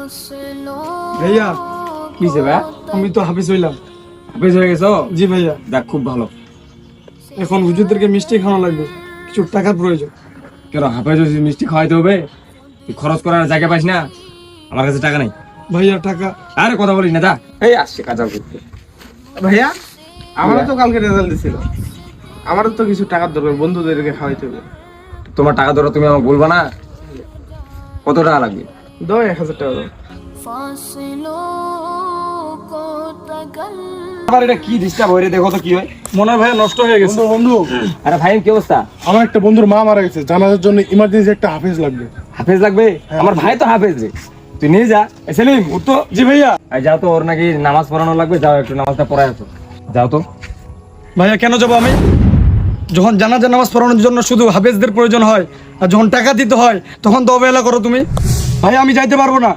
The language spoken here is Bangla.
ভাইয়া কিসে ভাই? আমি তো হাফিজ হইলাম। হাফেজ হয়ে গেছো? জি ভাইয়া, দেখ খুব ভালো। এখন হুজুরদেরকে মিষ্টি খাওয়ানো লাগবে, কিছু টাকার প্রয়োজন। কেন হাফেজ হয়েছিস, মিষ্টি খাওয়াইতে হবে? তুই খরচ করার জায়গা পাইস না? আমার কাছে টাকা নেই। ভাইয়া টাকা আরে কথা বলিস না, যা। এই আসছে কাজা করতে। ভাইয়া আমারও তো কালকে রেজাল্ট দিছিল, আমারও তো কিছু টাকার দরকার, বন্ধুদেরকে খাওয়াইতে হবে। তোমার টাকা ধরো, তুমি আমাকে বলবা না? কত টাকা লাগবে? দাও 1000 টাকা দাও। আবার এটা কি ডিস্টার্ব হয়ে রে, দেখো তো কি হয়। মনে হয় ভাইয়া নষ্ট হয়ে গেছে। বন্ধু আরে ভাই কি অবস্থা? আমার একটা বন্ধুর মা মারা গেছে, জানাজার জন্য ইমার্জেন্সি একটা হাফেজ লাগবে। হাফেজ লাগবে? আমার ভাই তো হাফেজ রে, তুই নিয়ে যা। এ সেলিম উঠ তো। জি ভাইয়া। এই যাও তো, ওর নাকি নামাজ পড়ানো লাগবে, যাও একটু নামাজটা পড়ায় আসো। যাও তো। ভাইয়া কেন যাবো আমি? যখন জানাজা নামাজ পড়ানোর জন্য শুধু হাফেজদের প্রয়োজন হয়, আর যখন টাকা দিতে হয় তখন তো অবহেলা করো তুমি। ভাইয়া আমি যাইতে পারবো না।